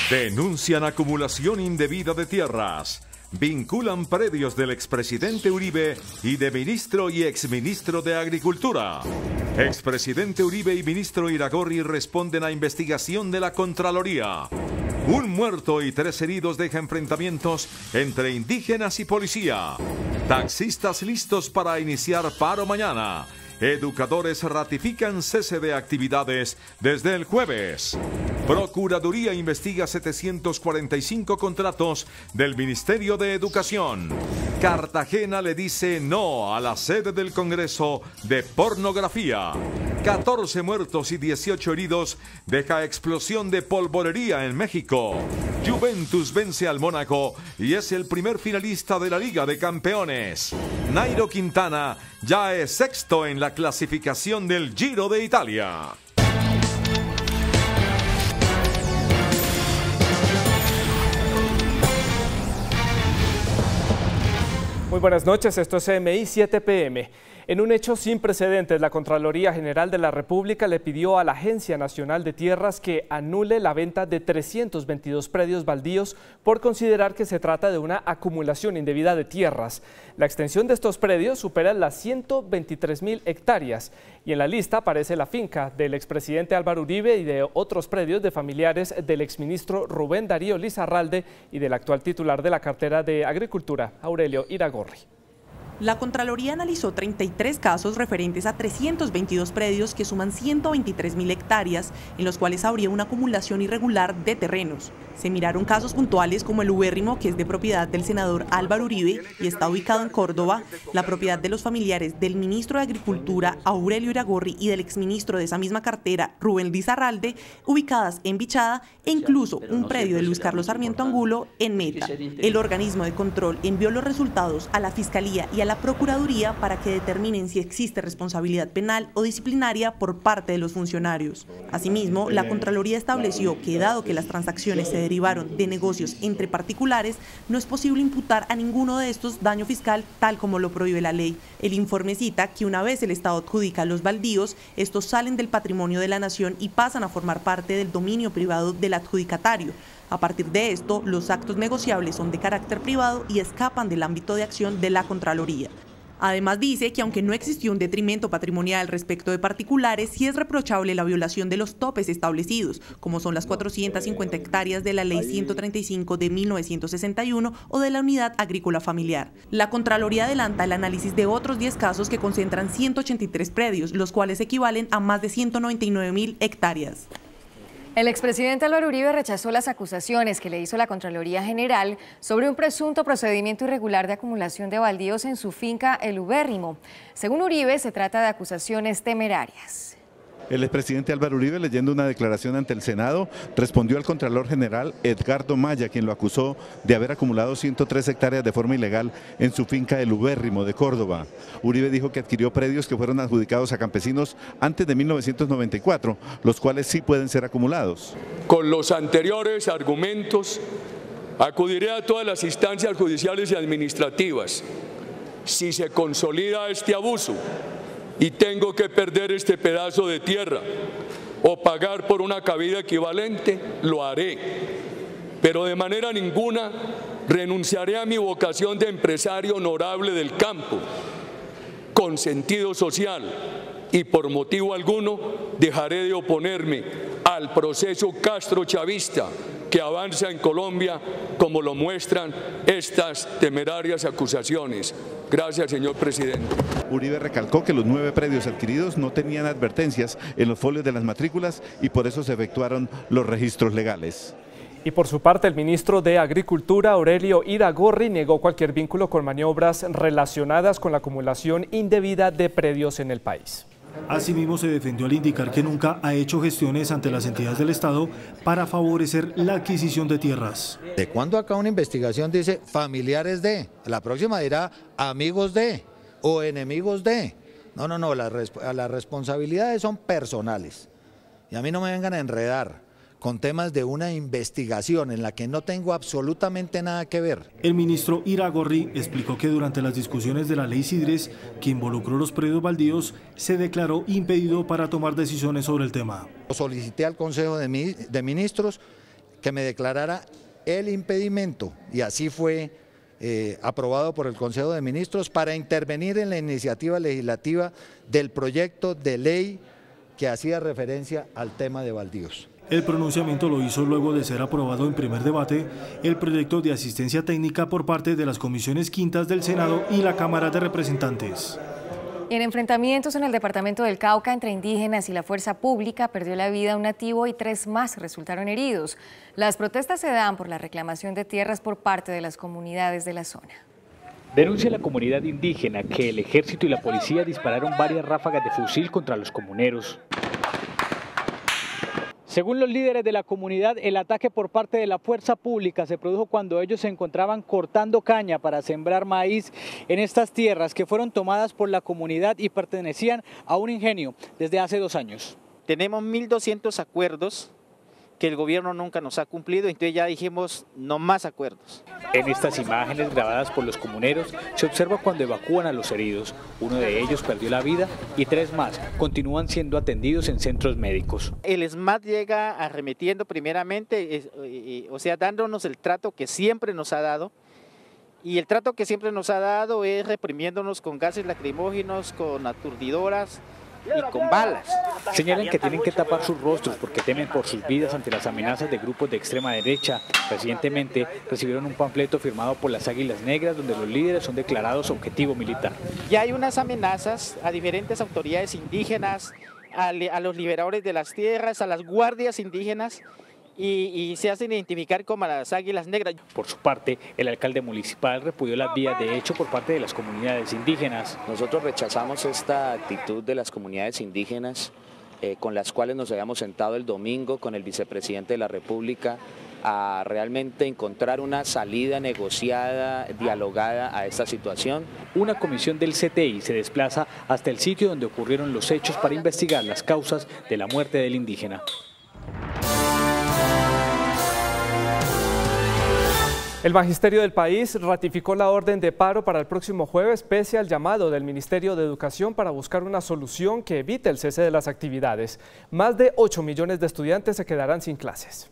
Denuncian acumulación indebida de tierras. Vinculan predios del expresidente Uribe y de ministro y exministro de Agricultura. Expresidente Uribe y ministro Iragorri responden a investigación de la Contraloría. Un muerto y 3 heridos deja enfrentamientos entre indígenas y policía. Taxistas listos para iniciar paro mañana. Educadores ratifican cese de actividades desde el jueves. Procuraduría investiga 745 contratos del Ministerio de Educación. Cartagena le dice no a la sede del Congreso de pornografía. 14 muertos y 18 heridos deja explosión de polvorería en México. Juventus vence al Mónaco y es el primer finalista de la Liga de Campeones. Nairo Quintana ya es sexto en la clasificación del Giro de Italia. Muy buenas noches, esto es CMI 7 PM. En un hecho sin precedentes, la Contraloría General de la República le pidió a la Agencia Nacional de Tierras que anule la venta de 322 predios baldíos por considerar que se trata de una acumulación indebida de tierras. La extensión de estos predios supera las 123.000 hectáreas y en la lista aparece la finca del expresidente Álvaro Uribe y de otros predios de familiares del exministro Rubén Darío Lizarralde y del actual titular de la cartera de Agricultura, Aurelio Iragorri. La Contraloría analizó 33 casos referentes a 322 predios que suman 123.000 hectáreas, en los cuales habría una acumulación irregular de terrenos. Se miraron casos puntuales como el ubérrimo, que es de propiedad del senador Álvaro Uribe y está ubicado en Córdoba, la propiedad de los familiares del ministro de Agricultura, Aurelio Iragorri, y del exministro de esa misma cartera, Rubén Lizarralde, ubicadas en Bichada, e incluso un predio de Luis Carlos Sarmiento Angulo en Meta. El organismo de control envió los resultados a la Fiscalía y a la Procuraduría para que determinen si existe responsabilidad penal o disciplinaria por parte de los funcionarios. Asimismo, la Contraloría estableció que, dado que las transacciones se derivaron de negocios entre particulares, no es posible imputar a ninguno de estos daño fiscal tal como lo prohíbe la ley. El informe cita que una vez el Estado adjudica los baldíos, estos salen del patrimonio de la nación y pasan a formar parte del dominio privado del adjudicatario. A partir de esto, los actos negociables son de carácter privado y escapan del ámbito de acción de la Contraloría. Además dice que aunque no existió un detrimento patrimonial respecto de particulares, sí es reprochable la violación de los topes establecidos, como son las 450 hectáreas de la Ley 135 de 1961 o de la Unidad Agrícola Familiar. La Contraloría adelanta el análisis de otros 10 casos que concentran 183 predios, los cuales equivalen a más de 199.000 hectáreas. El expresidente Álvaro Uribe rechazó las acusaciones que le hizo la Contraloría General sobre un presunto procedimiento irregular de acumulación de baldíos en su finca El Ubérrimo. Según Uribe, se trata de acusaciones temerarias. El expresidente Álvaro Uribe, leyendo una declaración ante el Senado, respondió al Contralor General Edgardo Maya, quien lo acusó de haber acumulado 103 hectáreas de forma ilegal en su finca El Ubérrimo de Córdoba. Uribe dijo que adquirió predios que fueron adjudicados a campesinos antes de 1994, los cuales sí pueden ser acumulados. Con los anteriores argumentos, acudiré a todas las instancias judiciales y administrativas. Si se consolida este abuso y tengo que perder este pedazo de tierra o pagar por una cabida equivalente, lo haré. Pero de manera ninguna renunciaré a mi vocación de empresario honorable del campo, con sentido social, y por motivo alguno dejaré de oponerme al proceso castrochavista que avanza en Colombia, como lo muestran estas temerarias acusaciones. Gracias, señor presidente. Uribe recalcó que los 9 predios adquiridos no tenían advertencias en los folios de las matrículas y por eso se efectuaron los registros legales. Y por su parte, el ministro de Agricultura, Aurelio Iragorri, negó cualquier vínculo con maniobras relacionadas con la acumulación indebida de predios en el país. Asimismo, se defendió al indicar que nunca ha hecho gestiones ante las entidades del Estado para favorecer la adquisición de tierras. ¿De cuándo acá una investigación dice familiares de? La próxima dirá amigos de o enemigos de. No, las responsabilidades son personales. Y a mí no me vengan a enredar con temas de una investigación en la que no tengo absolutamente nada que ver. El ministro Iragorri explicó que durante las discusiones de la ley Sidres, que involucró los predios baldíos, se declaró impedido para tomar decisiones sobre el tema. Solicité al Consejo de Ministros que me declarara el impedimento, y así fue aprobado por el Consejo de Ministros para intervenir en la iniciativa legislativa del proyecto de ley que hacía referencia al tema de baldíos. El pronunciamiento lo hizo luego de ser aprobado en primer debate el proyecto de asistencia técnica por parte de las comisiones quintas del Senado y la Cámara de Representantes. Y en enfrentamientos en el departamento del Cauca entre indígenas y la fuerza pública perdió la vida un nativo y 3 más resultaron heridos. Las protestas se dan por la reclamación de tierras por parte de las comunidades de la zona. Denuncia la comunidad indígena que el ejército y la policía dispararon varias ráfagas de fusil contra los comuneros. Según los líderes de la comunidad, el ataque por parte de la fuerza pública se produjo cuando ellos se encontraban cortando caña para sembrar maíz en estas tierras que fueron tomadas por la comunidad y pertenecían a un ingenio desde hace 2 años. Tenemos 1.200 acuerdos que el gobierno nunca nos ha cumplido, entonces ya dijimos no más acuerdos. En estas imágenes grabadas por los comuneros se observa cuando evacúan a los heridos. Uno de ellos perdió la vida y 3 más continúan siendo atendidos en centros médicos. El SMAT llega arremetiendo primeramente, o sea, dándonos el trato que siempre nos ha dado. Y el trato que siempre nos ha dado es reprimiéndonos con gases lacrimógenos, con aturdidoras y con balas. Señalan que tienen que tapar sus rostros porque temen por sus vidas ante las amenazas de grupos de extrema derecha. Recientemente recibieron un panfleto firmado por las Águilas Negras donde los líderes son declarados objetivo militar. Ya hay unas amenazas a diferentes autoridades indígenas, a los liberadores de las tierras, a las guardias indígenas, y se hacen identificar como a las Águilas Negras. Por su parte, el alcalde municipal repudió las vías de hecho por parte de las comunidades indígenas. Nosotros rechazamos esta actitud de las comunidades indígenas con las cuales nos habíamos sentado el domingo con el vicepresidente de la República a realmente encontrar una salida negociada, dialogada a esta situación. Una comisión del CTI se desplaza hasta el sitio donde ocurrieron los hechos para investigar las causas de la muerte del indígena. El magisterio del país ratificó la orden de paro para el próximo jueves pese al llamado del Ministerio de Educación para buscar una solución que evite el cese de las actividades. Más de 8 millones de estudiantes se quedarán sin clases.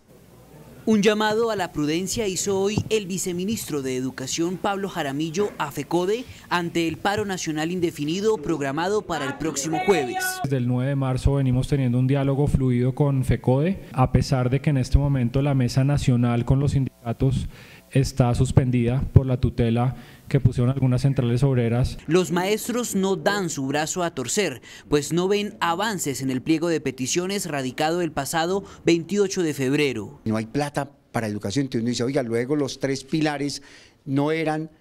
Un llamado a la prudencia hizo hoy el viceministro de Educación Pablo Jaramillo a FECODE ante el paro nacional indefinido programado para el próximo jueves. Desde el 9 de marzo venimos teniendo un diálogo fluido con FECODE, a pesar de que en este momento la mesa nacional con los sindicatos está suspendida por la tutela que pusieron algunas centrales obreras. Los maestros no dan su brazo a torcer, pues no ven avances en el pliego de peticiones radicado el pasado 28 de febrero. No hay plata para educación, entonces uno dice, oiga, luego los 3 pilares no eran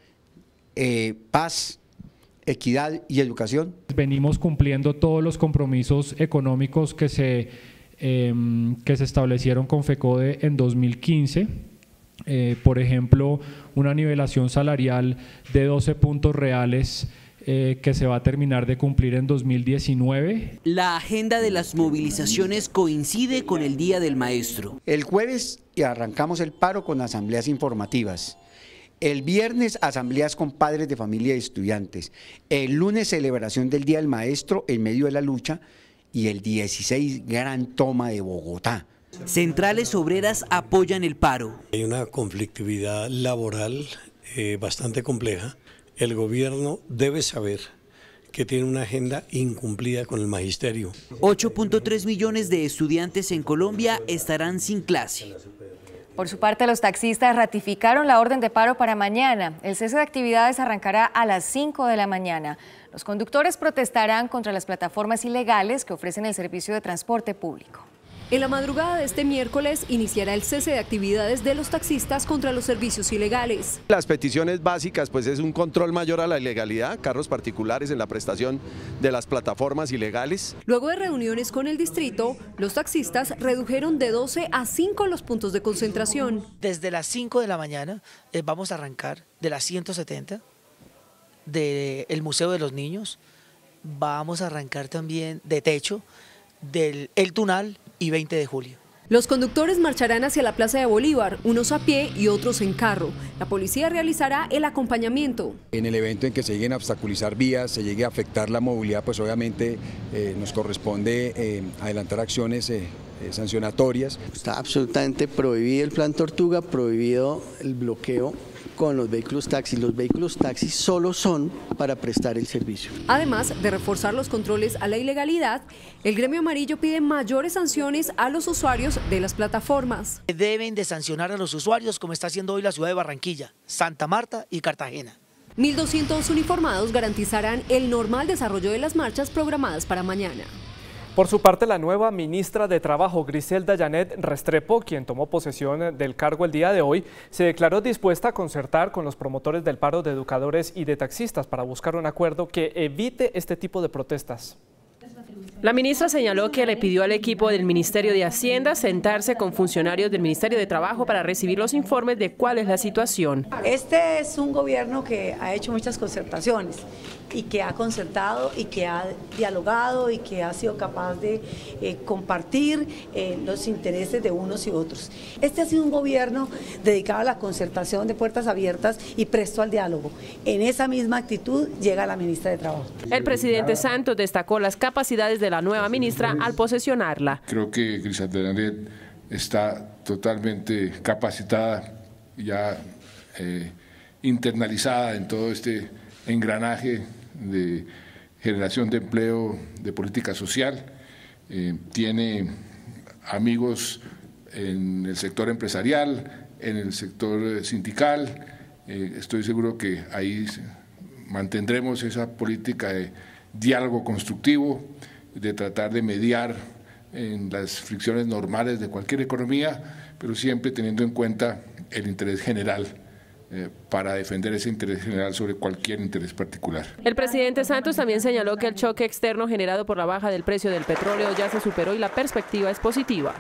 paz, equidad y educación. Venimos cumpliendo todos los compromisos económicos que se establecieron con FECODE en 2015. Por ejemplo, una nivelación salarial de 12 puntos reales que se va a terminar de cumplir en 2019. La agenda de las movilizaciones coincide con el Día del Maestro. El jueves arrancamos el paro con asambleas informativas. El viernes asambleas con padres de familia y estudiantes. El lunes celebración del Día del Maestro en medio de la lucha y el 16 gran toma de Bogotá. Centrales obreras apoyan el paro. Hay una conflictividad laboral bastante compleja. El gobierno debe saber que tiene una agenda incumplida con el magisterio. 8.3 millones de estudiantes en Colombia estarán sin clase. Por su parte, los taxistas ratificaron la orden de paro para mañana. El cese de actividades arrancará a las 5 de la mañana. Los conductores protestarán contra las plataformas ilegales que ofrecen el servicio de transporte público. En la madrugada de este miércoles iniciará el cese de actividades de los taxistas contra los servicios ilegales. Las peticiones básicas pues es un control mayor a la ilegalidad, carros particulares en la prestación de las plataformas ilegales. Luego de reuniones con el distrito, los taxistas redujeron de 12 a 5 los puntos de concentración. Desde las 5 de la mañana vamos a arrancar de las 170 del Museo de los Niños, vamos a arrancar también de Techo, del El Tunal y 20 de julio. Los conductores marcharán hacia la Plaza de Bolívar, unos a pie y otros en carro. La policía realizará el acompañamiento. En el evento en que se lleguen a obstaculizar vías, se llegue a afectar la movilidad, pues obviamente nos corresponde adelantar acciones sancionatorias. Está absolutamente prohibido el plan Tortuga, prohibido el bloqueo con los vehículos taxis. Los vehículos taxis solo son para prestar el servicio. Además de reforzar los controles a la ilegalidad, el Gremio Amarillo pide mayores sanciones a los usuarios de las plataformas. Deben de sancionar a los usuarios como está haciendo hoy la ciudad de Barranquilla, Santa Marta y Cartagena. 1.200 uniformados garantizarán el normal desarrollo de las marchas programadas para mañana. Por su parte, la nueva ministra de Trabajo, Griselda Janet Restrepo, quien tomó posesión del cargo el día de hoy, se declaró dispuesta a concertar con los promotores del paro de educadores y de taxistas para buscar un acuerdo que evite este tipo de protestas. La ministra señaló que le pidió al equipo del Ministerio de Hacienda sentarse con funcionarios del Ministerio de Trabajo para recibir los informes de cuál es la situación. Este es un gobierno que ha hecho muchas concertaciones y que ha concertado y que ha dialogado y que ha sido capaz de compartir los intereses de unos y otros. Este ha sido un gobierno dedicado a la concertación de puertas abiertas y presto al diálogo. En esa misma actitud llega la ministra de Trabajo. El presidente Santos destacó las capacidades de la nueva ministra al posesionarla. Creo que Griselda Janet está totalmente capacitada, ya internalizada en todo este engranaje de generación de empleo, de política social. Tiene amigos en el sector empresarial, en el sector sindical. Estoy seguro que ahí mantendremos esa política de diálogo constructivo, de tratar de mediar en las fricciones normales de cualquier economía, pero siempre teniendo en cuenta el interés general, para defender ese interés general sobre cualquier interés particular. El presidente Santos también señaló que el choque externo generado por la baja del precio del petróleo ya se superó y la perspectiva es positiva.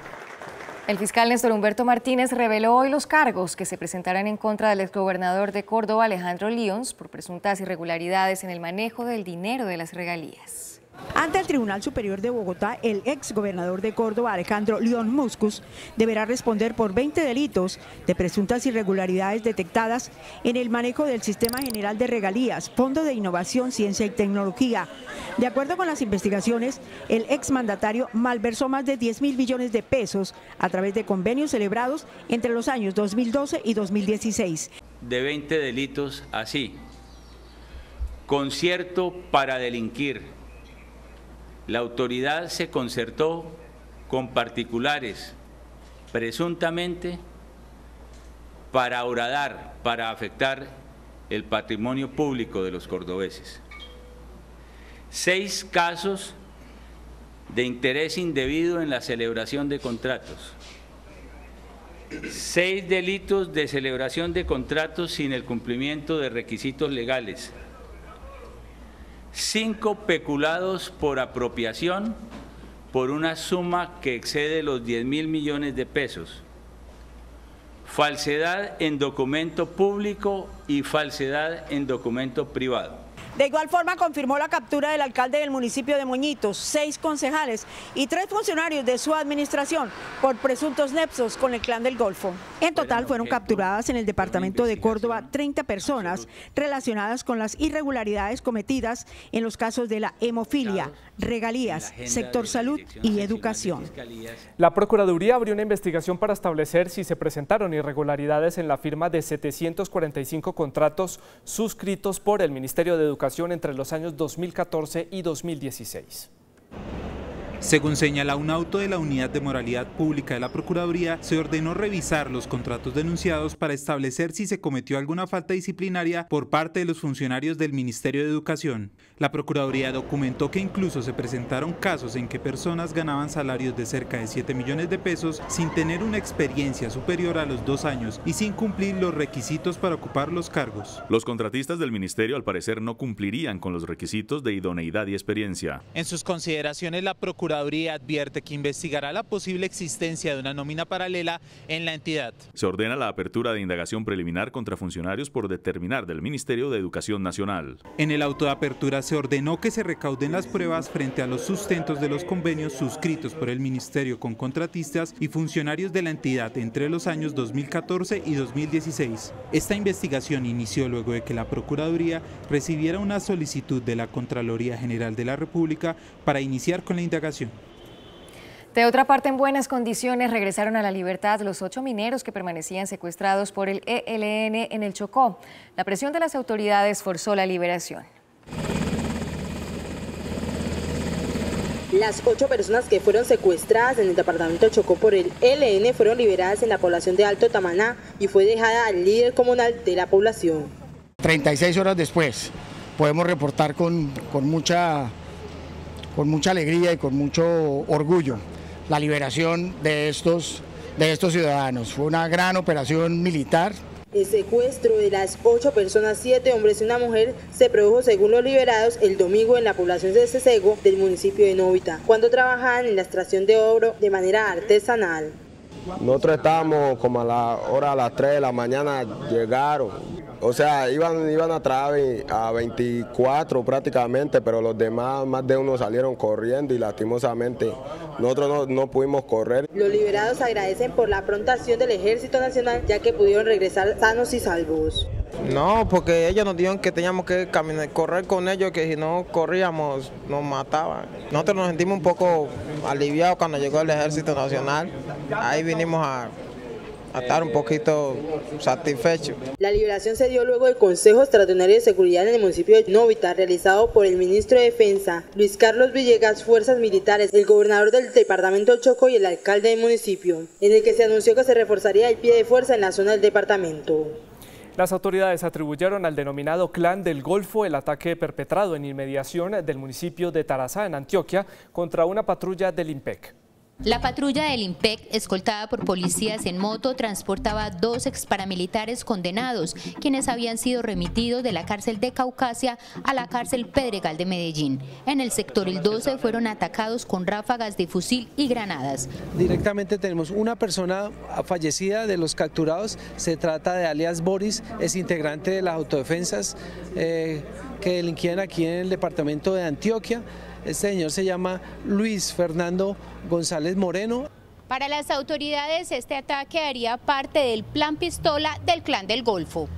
El fiscal Néstor Humberto Martínez reveló hoy los cargos que se presentarán en contra del exgobernador de Córdoba, Alejandro Lyons, por presuntas irregularidades en el manejo del dinero de las regalías. Ante el Tribunal Superior de Bogotá, el exgobernador de Córdoba, Alejandro Lyons Muscus, deberá responder por 20 delitos de presuntas irregularidades detectadas en el manejo del Sistema General de Regalías, Fondo de Innovación, Ciencia y Tecnología. De acuerdo con las investigaciones, el exmandatario malversó más de 10.000 millones de pesos a través de convenios celebrados entre los años 2012 y 2016. De 20 delitos así: concierto para delinquir. La autoridad se concertó con particulares, presuntamente para horadar, para afectar el patrimonio público de los cordobeses. 6 casos de interés indebido en la celebración de contratos. 6 delitos de celebración de contratos sin el cumplimiento de requisitos legales. 5 peculados por apropiación por una suma que excede los 10.000 millones de pesos, falsedad en documento público y falsedad en documento privado. De igual forma, confirmó la captura del alcalde del municipio de Moñitos, 6 concejales y 3 funcionarios de su administración por presuntos nexos con el Clan del Golfo. En total fueron capturadas en el departamento de Córdoba 30 personas relacionadas con las irregularidades cometidas en los casos de la hemofilia, regalías, sector salud y educación. La Procuraduría abrió una investigación para establecer si se presentaron irregularidades en la firma de 745 contratos suscritos por el Ministerio de Educación entre los años 2014 y 2016. Según señala un auto de la Unidad de Moralidad Pública de la Procuraduría, se ordenó revisar los contratos denunciados para establecer si se cometió alguna falta disciplinaria por parte de los funcionarios del Ministerio de Educación. La Procuraduría documentó que incluso se presentaron casos en que personas ganaban salarios de cerca de 7 millones de pesos sin tener una experiencia superior a los 2 años y sin cumplir los requisitos para ocupar los cargos. Los contratistas del Ministerio al parecer no cumplirían con los requisitos de idoneidad y experiencia. En sus consideraciones, la Procuraduría Procuraduría advierte que investigará la posible existencia de una nómina paralela en la entidad. Se ordena la apertura de indagación preliminar contra funcionarios por determinar del Ministerio de Educación Nacional. En el auto de apertura se ordenó que se recauden las pruebas frente a los sustentos de los convenios suscritos por el Ministerio con contratistas y funcionarios de la entidad entre los años 2014 y 2016. Esta investigación inició luego de que la Procuraduría recibiera una solicitud de la Contraloría General de la República para iniciar con la indagación. De otra parte, en buenas condiciones regresaron a la libertad los 8 mineros que permanecían secuestrados por el ELN en el Chocó. La presión de las autoridades forzó la liberación. Las 8 personas que fueron secuestradas en el departamento de Chocó por el ELN fueron liberadas en la población de Alto Tamaná y fue dejada al líder comunal de la población. 36 horas después podemos reportar con mucha alegría y con mucho orgullo la liberación de estos ciudadanos. Fue una gran operación militar. El secuestro de las 8 personas, 7 hombres y una mujer, se produjo según los liberados el domingo en la población de Cesego del municipio de Novita, cuando trabajaban en la extracción de oro de manera artesanal. Nosotros estábamos como a las 3 de la mañana, llegaron. O sea, iban a traer a 24 prácticamente, pero los demás, más de uno salieron corriendo y lastimosamente nosotros no pudimos correr. Los liberados agradecen por la pronta acción del Ejército Nacional, ya que pudieron regresar sanos y salvos. No, porque ellos nos dijeron que teníamos que correr con ellos, que si no corríamos nos mataban. Nosotros nos sentimos un poco aliviados cuando llegó el Ejército Nacional. Ahí vinimos a estar un poquito satisfechos. La liberación se dio luego del Consejo Extraordinario de Seguridad en el municipio de Novita, realizado por el ministro de Defensa, Luis Carlos Villegas, Fuerzas Militares, el gobernador del departamento del Chocó y el alcalde del municipio, en el que se anunció que se reforzaría el pie de fuerza en la zona del departamento. Las autoridades atribuyeron al denominado Clan del Golfo el ataque perpetrado en inmediación del municipio de Tarazá, en Antioquia, contra una patrulla del IMPEC. La patrulla del IMPEC, escoltada por policías en moto, transportaba 2 exparamilitares condenados, quienes habían sido remitidos de la cárcel de Caucasia a la cárcel Pedregal de Medellín. En el sector El 12 fueron atacados con ráfagas de fusil y granadas. Directamente tenemos una persona fallecida de los capturados, se trata de alias Boris, es integrante de las autodefensas que delinquían aquí en el departamento de Antioquia. Este señor se llama Luis Fernando González Moreno. Para las autoridades, este ataque haría parte del plan pistola del Clan del Golfo.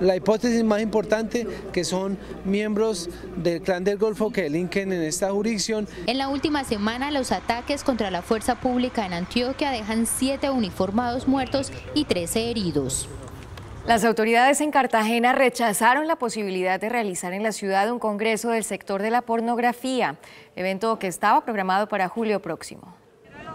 La hipótesis más importante, que son miembros del Clan del Golfo que delinquen en esta jurisdicción. En la última semana, los ataques contra la fuerza pública en Antioquia dejan 7 uniformados muertos y 13 heridos. Las autoridades en Cartagena rechazaron la posibilidad de realizar en la ciudad un congreso del sector de la pornografía, evento que estaba programado para julio próximo.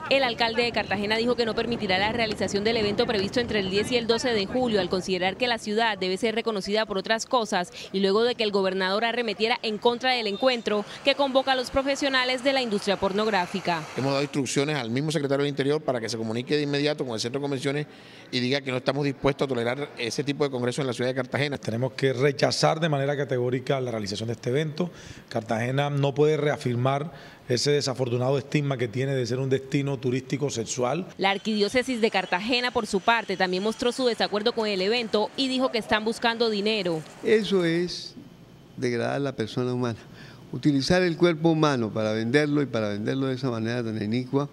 El alcalde de Cartagena dijo que no permitirá la realización del evento previsto entre el 10 y el 12 de julio, al considerar que la ciudad debe ser reconocida por otras cosas y luego de que el gobernador arremetiera en contra del encuentro que convoca a los profesionales de la industria pornográfica. Hemos dado instrucciones al mismo secretario del Interior para que se comunique de inmediato con el Centro de Convenciones y diga que no estamos dispuestos a tolerar ese tipo de congresos en la ciudad de Cartagena. Tenemos que rechazar de manera categórica la realización de este evento. Cartagena no puede reafirmar ese desafortunado estigma que tiene de ser un destino turístico sexual. La arquidiócesis de Cartagena, por su parte, también mostró su desacuerdo con el evento y dijo que están buscando dinero. Eso es degradar a la persona humana. Utilizar el cuerpo humano para venderlo y para venderlo de esa manera tan inicua,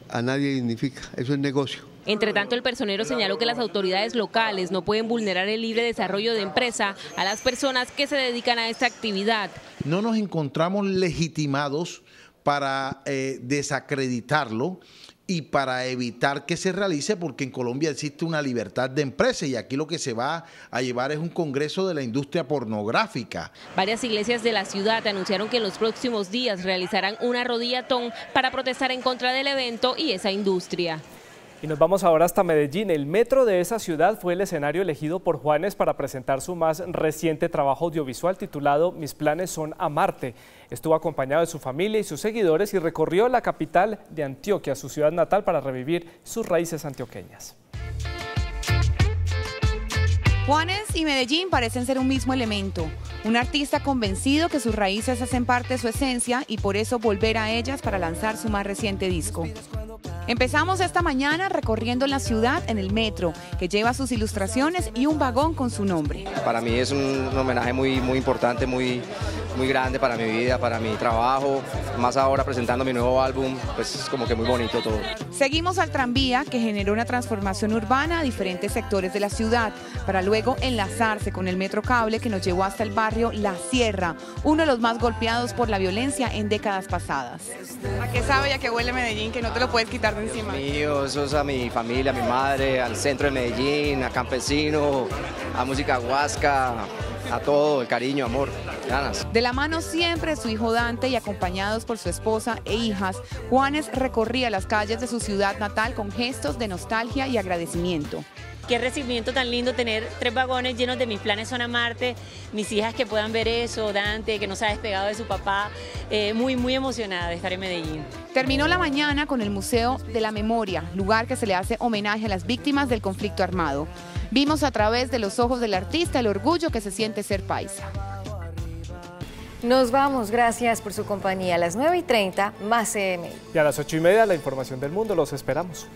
a nadie dignifica. Eso es negocio. Entre tanto, el personero señaló que las autoridades locales no pueden vulnerar el libre desarrollo de empresa a las personas que se dedican a esta actividad. No nos encontramos legitimados para desacreditarlo y para evitar que se realice, porque en Colombia existe una libertad de empresa y aquí lo que se va a llevar es un congreso de la industria pornográfica. Varias iglesias de la ciudad anunciaron que en los próximos días realizarán una rodillatón para protestar en contra del evento y esa industria. Y nos vamos ahora hasta Medellín. El metro de esa ciudad fue el escenario elegido por Juanes para presentar su más reciente trabajo audiovisual titulado Mis planes son amarte. Estuvo acompañado de su familia y sus seguidores y recorrió la capital de Antioquia, su ciudad natal, para revivir sus raíces antioqueñas. Juanes y Medellín parecen ser un mismo elemento. Un artista convencido que sus raíces hacen parte de su esencia y por eso volver a ellas para lanzar su más reciente disco. Empezamos esta mañana recorriendo la ciudad en el metro, que lleva sus ilustraciones y un vagón con su nombre. Para mí es un homenaje muy importante, muy grande para mi vida, para mi trabajo. Más ahora presentando mi nuevo álbum, pues es como que muy bonito todo. Seguimos al tranvía, que generó una transformación urbana a diferentes sectores de la ciudad, para luego enlazarse con el metro cable que nos llevó hasta el barrio La Sierra, uno de los más golpeados por la violencia en décadas pasadas. ¿A qué sabe y a qué huele Medellín, que no te lo puedes quitar de encima? Mío, eso es a mi familia, a mi madre, al centro de Medellín, a campesino, a música huasca, a todo, el cariño, amor, ganas. De la mano siempre de su hijo Dante y acompañados por su esposa e hijas, Juanes recorría las calles de su ciudad natal con gestos de nostalgia y agradecimiento. Qué recibimiento tan lindo tener 3 vagones llenos de Mis planes son amarte, mis hijas que puedan ver eso, Dante que no se ha despegado de su papá, muy emocionada de estar en Medellín. Terminó la mañana con el Museo de la Memoria, lugar que se le hace homenaje a las víctimas del conflicto armado. Vimos a través de los ojos del artista el orgullo que se siente ser paisa. Nos vamos, gracias por su compañía. A las 9:30, más CMI. Y a las 8:30, la información del mundo, los esperamos.